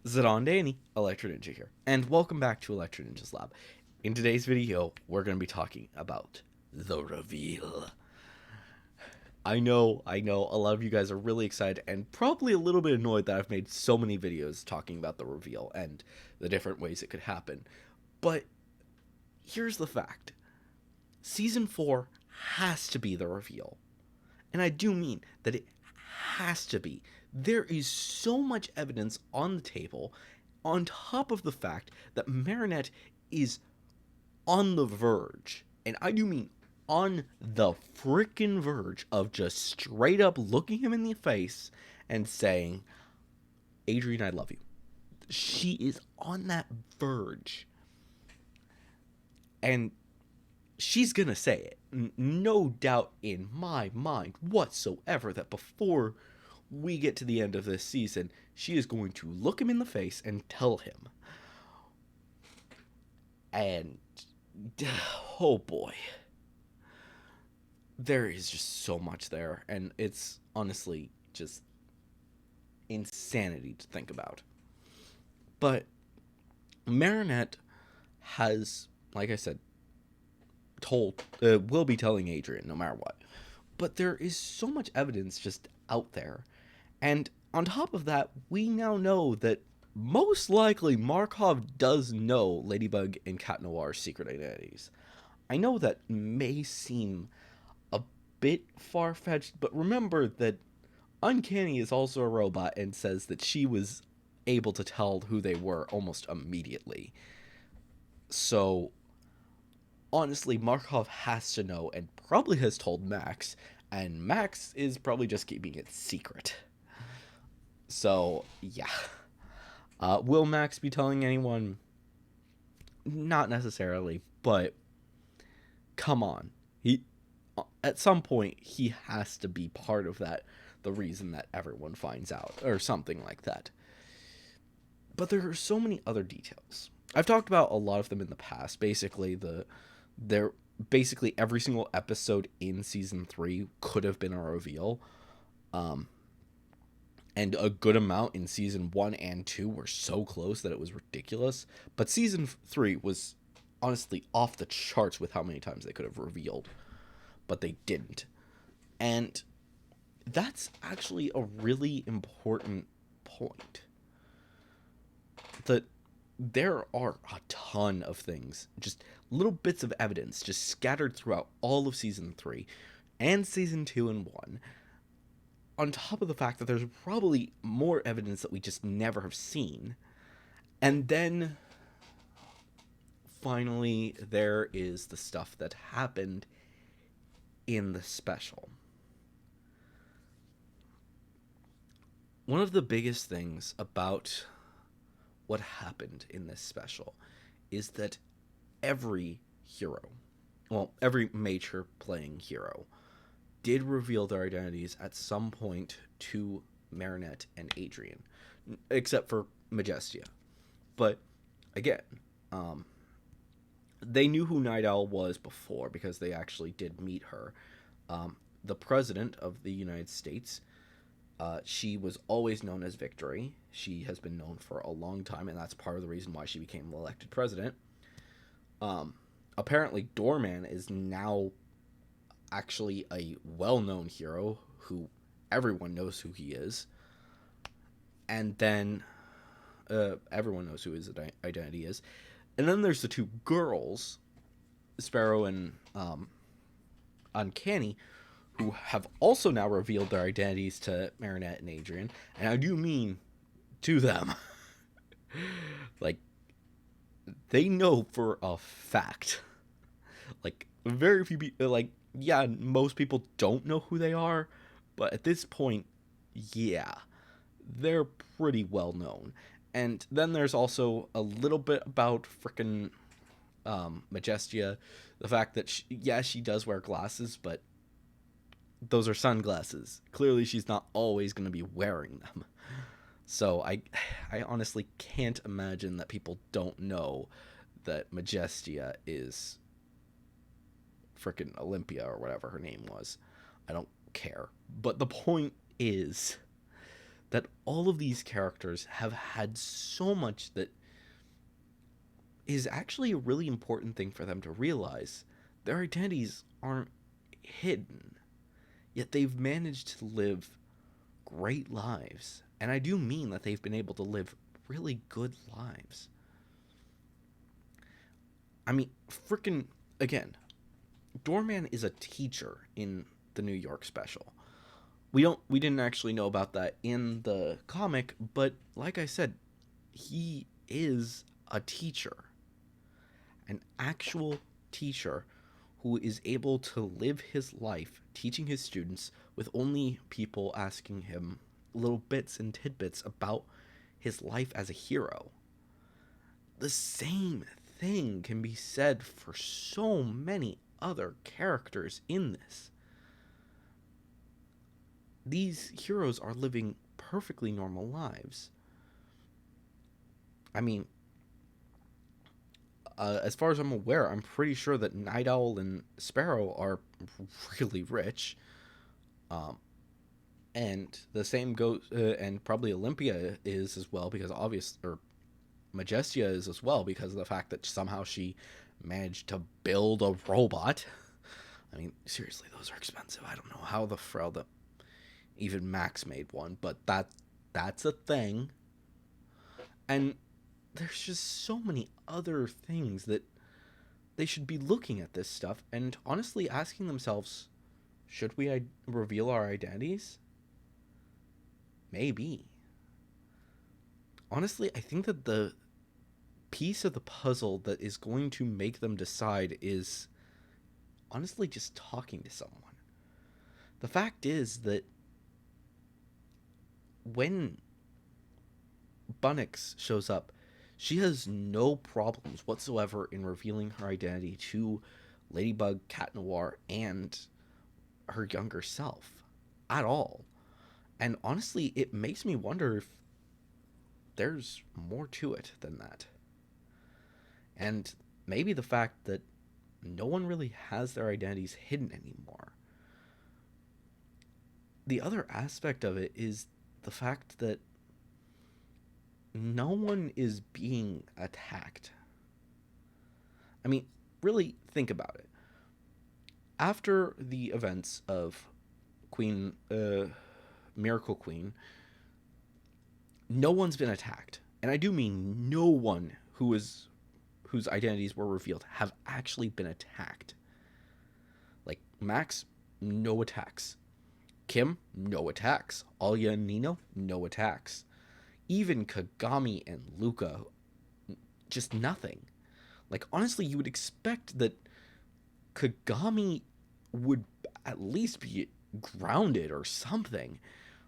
Zidane Danny, Electro Ninja here, and welcome back to Electro Ninja's Lab. In today's video, we're going to be talking about the reveal. I know, a lot of you guys are really excited and probably a little bit annoyed that I've made so many videos talking about the reveal and the different ways it could happen. But here's the fact. Season 4 has to be the reveal. And I do mean that it has to be. There is so much evidence on the table, on top of the fact that Marinette is on the verge, and I do mean on the freaking verge of just straight up looking him in the face and saying, Adrian, I love you. She is on that verge. And she's gonna say it. No doubt in my mind whatsoever that before we get to the end of this season, she is going to look him in the face and tell him. And oh boy, there is just so much there, and it's honestly just insanity to think about. But Marinette has, like I said, will be telling Adrian no matter what. But there is so much evidence just out there. And on top of that, we now know that most likely Markov does know Ladybug and Cat Noir's secret identities. I know that may seem a bit far-fetched, but remember that Uncanny is also a robot and says that she was able to tell who they were almost immediately. So honestly, Markov has to know and probably has told Max, and Max is probably just keeping it secret. So, yeah. Will Max be telling anyone? Not necessarily, but come on. At some point, he has to be part of that, the reason that everyone finds out, or something like that. But there are so many other details. I've talked about a lot of them in the past. Basically every single episode in season 3 could have been a reveal. And a good amount in season 1 and 2 were so close that it was ridiculous. But season 3 was honestly off the charts with how many times they could have revealed. But they didn't. And that's actually a really important point. That there are a ton of things, just little bits of evidence, just scattered throughout all of season 3 and season 2 and 1. On top of the fact that there's probably more evidence that we just never have seen. And then, finally, there is the stuff that happened in the special. One of the biggest things about what happened in this special is that every major playing hero did reveal their identities at some point to Marinette and Adrian, except for Majestia. But again, they knew who Night Owl was before because they actually did meet her. The president of the United States, she was always known as Victory. She has been known for a long time, and that's part of the reason why she became elected president. Apparently, Doorman is now actually a well-known hero who everyone knows who he is. And then everyone knows who his identity is. And then there's the two girls, Sparrow and Uncanny, who have also now revealed their identities to Marinette and Adrian. And I do mean to them. Like, they know for a fact. Like, very few people, like, yeah, most people don't know who they are, but at this point, yeah, they're pretty well known. And then there's also a little bit about frickin' Majestia, the fact that she does wear glasses, but those are sunglasses. Clearly, she's not always going to be wearing them. So I honestly can't imagine that people don't know that Majestia is frickin' Olympia or whatever her name was. I don't care. But the point is that all of these characters have had so much that is actually a really important thing for them to realize. Their identities aren't hidden, yet they've managed to live great lives. And I do mean that they've been able to live really good lives. I mean, freaking, again, Doorman is a teacher in the New York Special. We didn't actually know about that in the comic, but like I said, he is a teacher. An actual teacher who is able to live his life teaching his students with only people asking him little bits and tidbits about his life as a hero. The same thing can be said for so many other characters in this. These heroes are living perfectly normal lives. I mean, as far as I'm aware, I'm pretty sure that Night Owl and Sparrow are really rich. Um, and the same goes, and probably Olympia is as well, because or Majestia is as well, because of the fact that somehow she managed to build a robot. I mean, seriously, those are expensive. I don't know how the frail that even Max made one, but that's a thing. And there's just so many other things that they should be looking at this stuff and honestly asking themselves, should we reveal our identities? Maybe. Honestly, I think that the piece of the puzzle that is going to make them decide is honestly just talking to someone. The fact is that when Bunnix shows up, she has no problems whatsoever in revealing her identity to Ladybug, Cat Noir, and her younger self. At all. And honestly, it makes me wonder if there's more to it than that. And maybe the fact that no one really has their identities hidden anymore. The other aspect of it is the fact that no one is being attacked. I mean, really think about it. After the events of Miracle Queen, no one's been attacked. And I do mean no one whose identities were revealed have actually been attacked. Like Max, no attacks. Kim, no attacks. Alia and Nino, no attacks. Even Kagami and Luca, just nothing. Like, honestly, you would expect that Kagami would at least be grounded or something.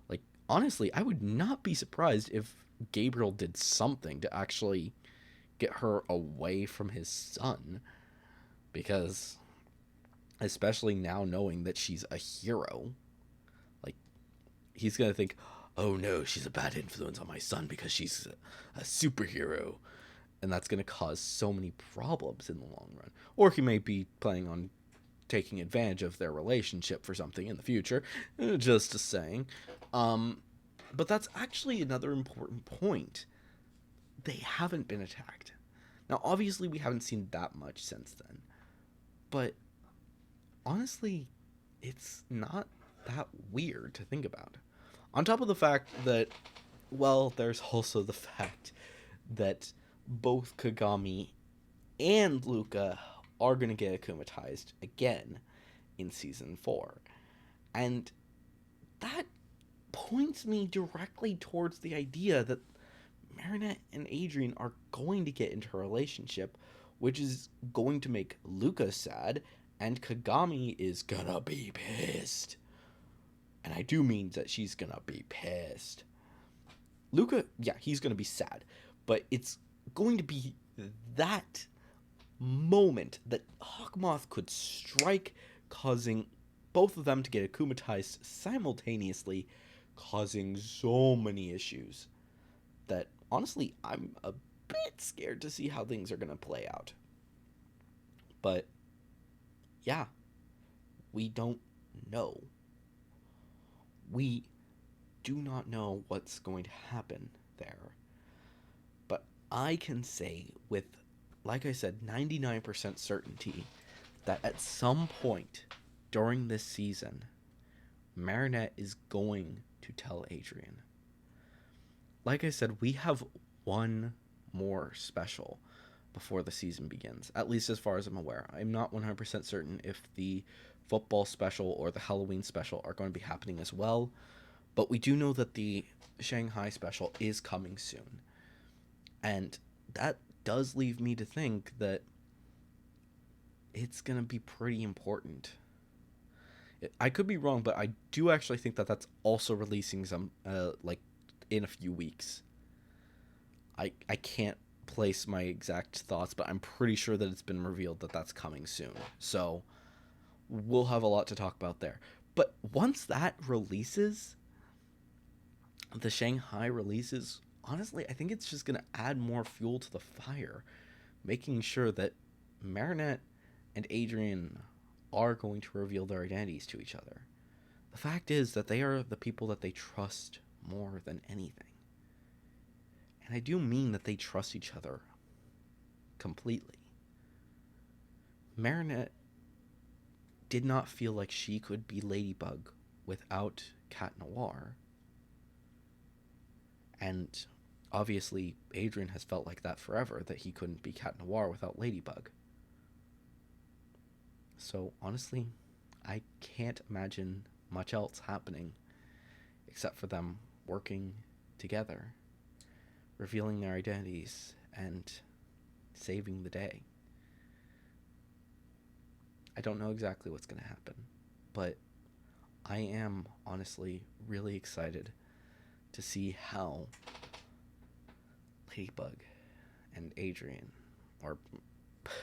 Like, honestly, I would not be surprised if Gabriel did something to actually get her away from his son. Because, especially now knowing that she's a hero, like, he's gonna think, oh no, she's a bad influence on my son because she's a superhero. And that's going to cause so many problems in the long run. Or he may be planning on taking advantage of their relationship for something in the future. Just a saying. But that's actually another important point. They haven't been attacked. Now, obviously, we haven't seen that much since then. But honestly, it's not that weird to think about. On top of the fact that, well, there's also the fact that both Kagami and Luca are going to get akumatized again in season 4. And that points me directly towards the idea that Marinette and Adrien are going to get into a relationship, which is going to make Luca sad, and Kagami is gonna be pissed. And I do mean that she's gonna be pissed. Luca, yeah, he's gonna be sad, but it's going to be that moment that Hawkmoth could strike, causing both of them to get akumatized simultaneously, causing so many issues that honestly I'm a bit scared to see how things are going to play out. But yeah, we don't know. We do not know what's going to happen there. But I can say with, like I said, 99% certainty that at some point during this season, Marinette is going to tell Adrian. Like I said, we have one more special before the season begins, at least as far as I'm aware. I'm not 100% certain if the football special or the Halloween special are going to be happening as well, but we do know that the Shanghai Special is coming soon. And that does leave me to think that it's going to be pretty important. I could be wrong, but I do actually think that that's also releasing some, like, in a few weeks. I can't place my exact thoughts, but I'm pretty sure that it's been revealed that that's coming soon. So we'll have a lot to talk about there. But once that releases, the Shanghai releases, honestly, I think it's just going to add more fuel to the fire, making sure that Marinette and Adrian are going to reveal their identities to each other. The fact is that they are the people that they trust more than anything. And I do mean that they trust each other completely. Marinette did not feel like she could be Ladybug without Cat Noir. And obviously, Adrian has felt like that forever, that he couldn't be Cat Noir without Ladybug. So, honestly, I can't imagine much else happening except for them working together, revealing their identities, and saving the day. I don't know exactly what's going to happen, but I am honestly really excited to see how Ladybug and Adrian, or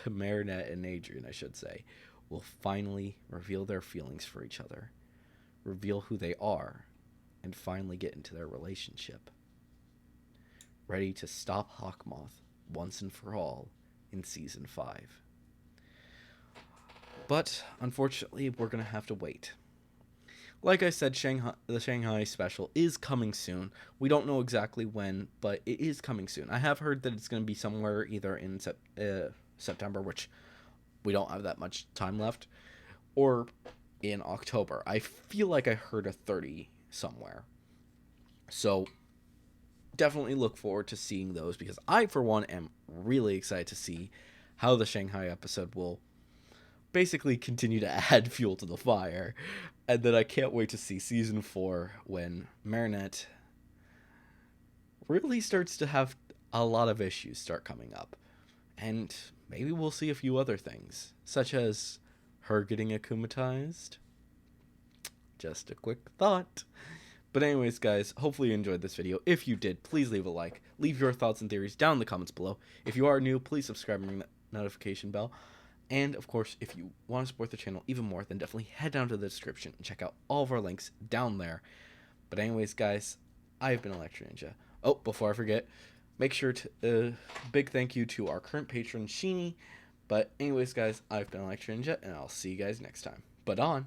Marinette and Adrian, I should say, will finally reveal their feelings for each other, reveal who they are, and finally get into their relationship. Ready to stop Hawkmoth once and for all in Season 5. But, unfortunately, we're going to have to wait. Like I said, the Shanghai Special is coming soon. We don't know exactly when, but it is coming soon. I have heard that it's going to be somewhere either in September, which we don't have that much time left, or in October. I feel like I heard a 30 somewhere. So definitely look forward to seeing those, because I, for one, am really excited to see how the Shanghai episode will basically continue to add fuel to the fire. And then I can't wait to see Season 4 when Marinette really starts to have a lot of issues start coming up. And maybe we'll see a few other things, such as her getting akumatized. Just a quick thought. But anyways, guys, hopefully you enjoyed this video. If you did, please leave a like. Leave your thoughts and theories down in the comments below. If you are new, please subscribe and ring that notification bell. And, of course, if you want to support the channel even more, then definitely head down to the description and check out all of our links down there. But anyways, guys, I've been Electro Ninja. Oh, before I forget, make sure to, big thank you to our current patron, Sheeny. But anyways, guys, I've been Electro Ninja, and I'll see you guys next time. But on.